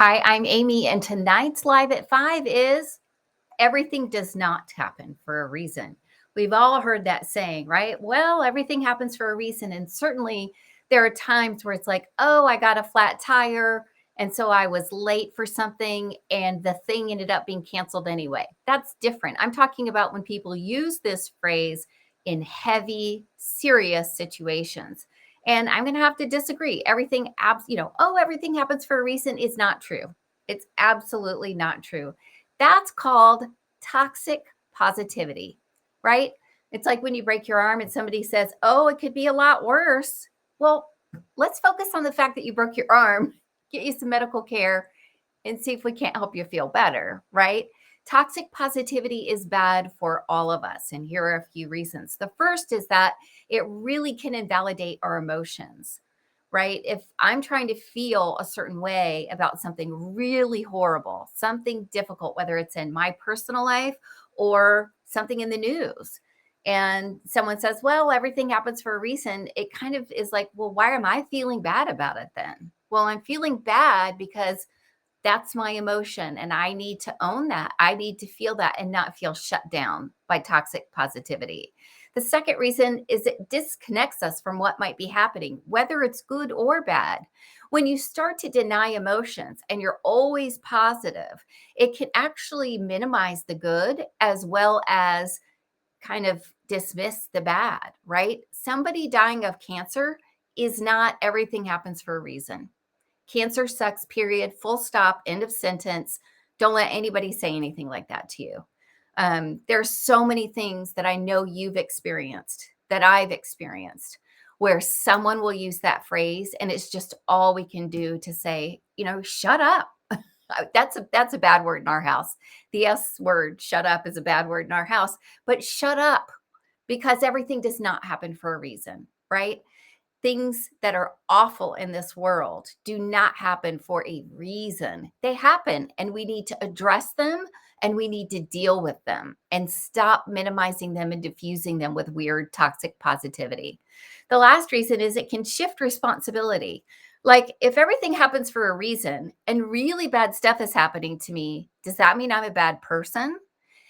Hi, I'm Amy, and tonight's Live at 5 is everything does not happen for a reason. We've all heard that saying, right? Well, everything happens for a reason. And certainly there are times where it's like, oh, I got a flat tire. And so I was late for something and the thing ended up being canceled anyway. That's different. I'm talking about when people use this phrase in heavy, serious situations. And I'm going to have to disagree. Everything happens for a reason is not true. It's absolutely not true. That's called toxic positivity, right? It's like when you break your arm and somebody says, oh, it could be a lot worse. Well, let's focus on the fact that you broke your arm, get you some medical care, and see if we can't help you feel better, right? Toxic positivity is bad for all of us. And here are a few reasons. The first is that it really can invalidate our emotions, right? If I'm trying to feel a certain way about something really horrible, something difficult, whether it's in my personal life or something in the news, and someone says, well, everything happens for a reason, it kind of is like, well, why am I feeling bad about it then? Well, I'm feeling bad because that's my emotion and I need to own that. I need to feel that and not feel shut down by toxic positivity. The second reason is it disconnects us from what might be happening, whether it's good or bad. When you start to deny emotions and you're always positive, it can actually minimize the good as well as kind of dismiss the bad, right? Somebody dying of cancer is not everything happens for a reason. Cancer sucks, period, full stop, end of sentence. Don't let anybody say anything like that to you. There's so many things that I know you've experienced, that I've experienced, where someone will use that phrase and it's just all we can do to say, shut up. That's a bad word in our house. The S word, shut up, is a bad word in our house, but shut up because everything does not happen for a reason, right? Things that are awful in this world do not happen for a reason. They happen and we need to address them and we need to deal with them and stop minimizing them and diffusing them with weird toxic positivity. The last reason is it can shift responsibility. Like if everything happens for a reason and really bad stuff is happening to me, does that mean I'm a bad person?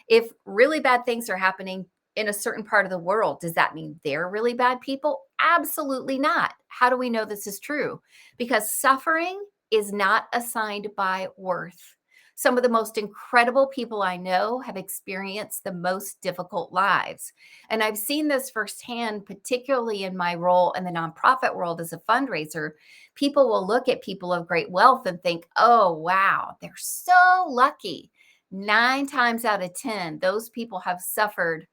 If really bad things are happening in a certain part of the world, does that mean they're really bad people? Absolutely not. How do we know this is true? Because suffering is not assigned by worth. Some of the most incredible people I know have experienced the most difficult lives. And I've seen this firsthand, particularly in my role in the nonprofit world as a fundraiser. People will look at people of great wealth and think, oh, wow, they're so lucky. 9 times out of 10, those people have suffered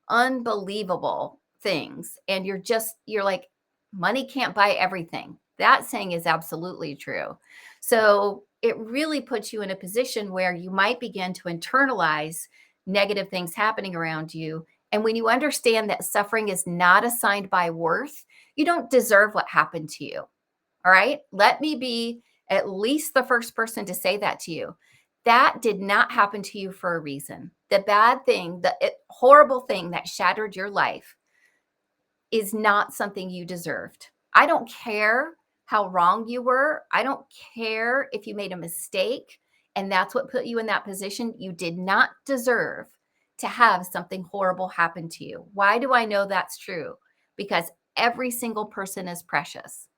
unbelievable things. And you're like, money can't buy everything. That saying is absolutely true. So it really puts you in a position where you might begin to internalize negative things happening around you. And when you understand that suffering is not assigned by worth, you don't deserve what happened to you. All right. Let me be at least the first person to say that to you. That did not happen to you for a reason. The bad thing, horrible thing that shattered your life is not something you deserved. I don't care how wrong you were. I don't care if you made a mistake and that's what put you in that position. You did not deserve to have something horrible happen to you. Why do I know that's true? Because every single person is precious.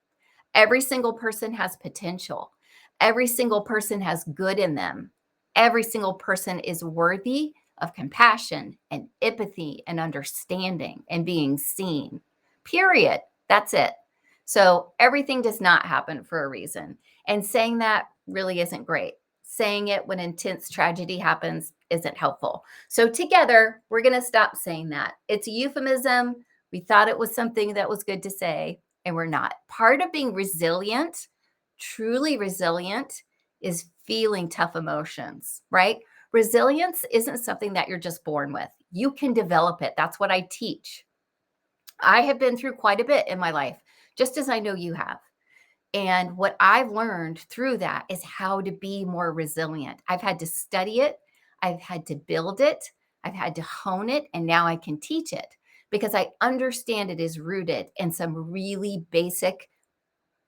Every single person has potential. Every single person has good in them. Every single person is worthy of compassion and empathy and understanding and being seen. Period. That's it. So everything does not happen for a reason. And saying that really isn't great. Saying it when intense tragedy happens isn't helpful. So together, we're going to stop saying that. It's a euphemism. We thought it was something that was good to say, and we're not. Part of being resilient, truly resilient, is feeling tough emotions, right? Resilience isn't something that you're just born with. You can develop it. That's what I teach. I have been through quite a bit in my life, just as I know you have. And what I've learned through that is how to be more resilient. I've had to study it. I've had to build it. I've had to hone it. And now I can teach it because I understand it is rooted in some really basic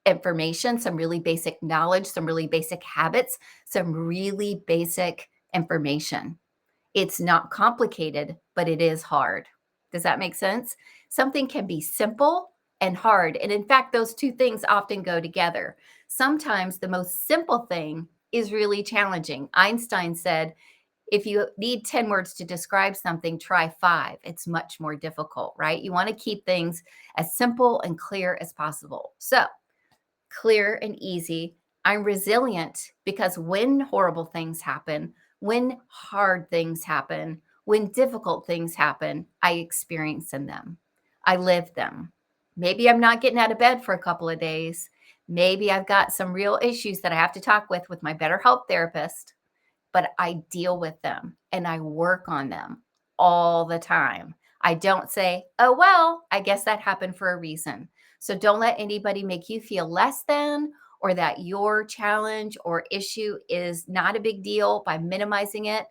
information, some really basic knowledge, some really basic habits, some really basic information. It's not complicated, but it is hard. Does that make sense? Something can be simple and hard. And in fact, those two things often go together. Sometimes the most simple thing is really challenging. Einstein said, if you need 10 words to describe something, try 5. It's much more difficult, right? You want to keep things as simple and clear as possible. So, clear and easy. I'm resilient because when horrible things happen, when hard things happen, when difficult things happen, I experience in them. I live them. Maybe I'm not getting out of bed for a couple of days. Maybe I've got some real issues that I have to talk with my BetterHelp therapist, but I deal with them and I work on them all the time. I don't say, oh, well, I guess that happened for a reason. So don't let anybody make you feel less than or that your challenge or issue is not a big deal by minimizing it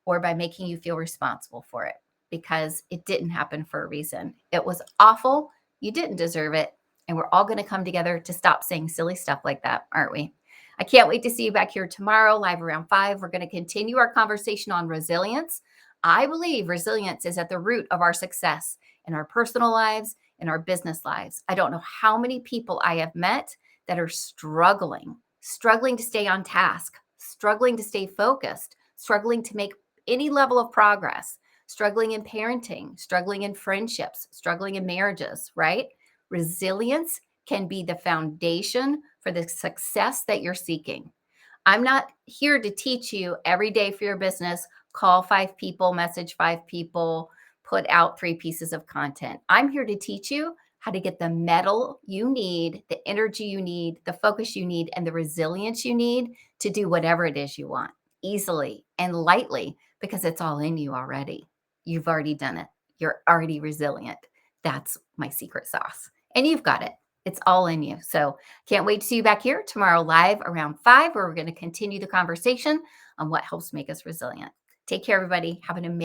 or by making you feel responsible for it because it didn't happen for a reason. It was awful. You didn't deserve it. And we're all going to come together to stop saying silly stuff like that, aren't we? I can't wait to see you back here tomorrow, live around 5. We're going to continue our conversation on resilience. I believe resilience is at the root of our success in our personal lives, in our business lives. I don't know how many people I have met that are struggling to stay on task, struggling to stay focused, struggling to make any level of progress, struggling in parenting, struggling in friendships, struggling in marriages, right? Resilience can be the foundation for the success that you're seeking. I'm not here to teach you every day for your business, call 5 people, message 5 people, put out 3 pieces of content. I'm here to teach you how to get the mettle you need, the energy you need, the focus you need, and the resilience you need to do whatever it is you want easily and lightly because it's all in you already. You've already done it. You're already resilient. That's my secret sauce. And you've got it. It's all in you. So can't wait to see you back here tomorrow live around 5, where we're going to continue the conversation on what helps make us resilient. Take care, everybody. Have an amazing